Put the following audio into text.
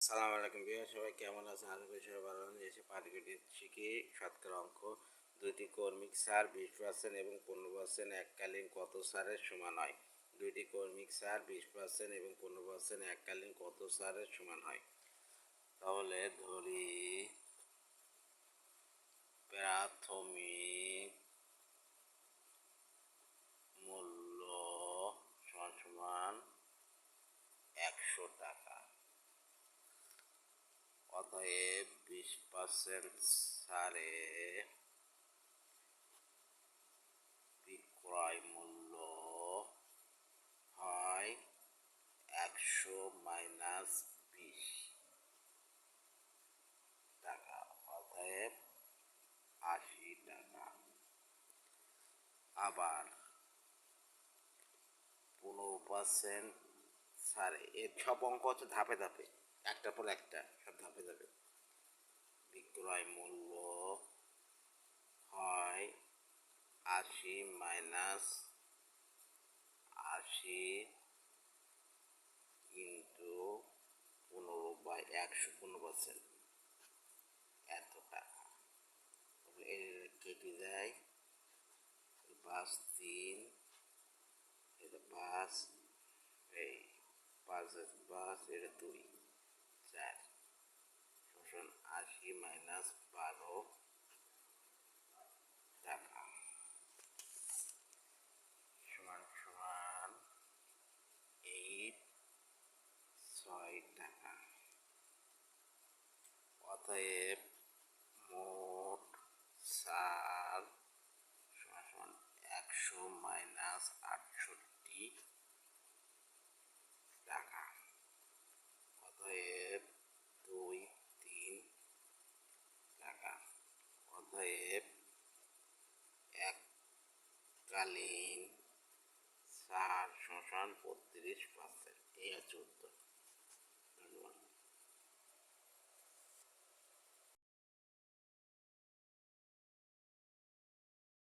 সালাম আলাইকুম বিহার সবাই কেমন আছেন? আশা করি সবাই ভালো আছেন। এসে পাটিগণিত শিখি শতকরা অঙ্ক দুইটি কর্মিক সার 20% এবং 15% এককালীন কত সারের সমান হয়? দুইটি কর্মিক সার 20% এবং 15% এককালীন কত সারের সমান হয়? তাহলে ধরি প্রাথমিক মূল্য সমান সমান 100 টাকা। অতএব 20% সারে বিক্রয় মূল্য হয় 100 মাইনাস 20 টাকা, অতএব 80 টাকা। আবার 15% সারে, এর সব অঙ্ক হচ্ছে ধাপে ধাপে, একটার পর একটা সব ধাপে ধাপে। বিক্রয় মূল্য হয় 80 মাইনাস 80 ইন্টু 15/100 এত টাকা। এর কেটে যায় 5 3, এটা 5, এই 5 5, এটা 2 4 শোষণ 80 মাইনাস 12 টাকা সমান সমান 6 টাকা। অতএব মোট সার সমান সমান 100 মাইনাস 68 টাকা। অতএব 2 3 টাকা। অতএব এককালীন সার সমান 32%। এই হচ্ছে উত্তর।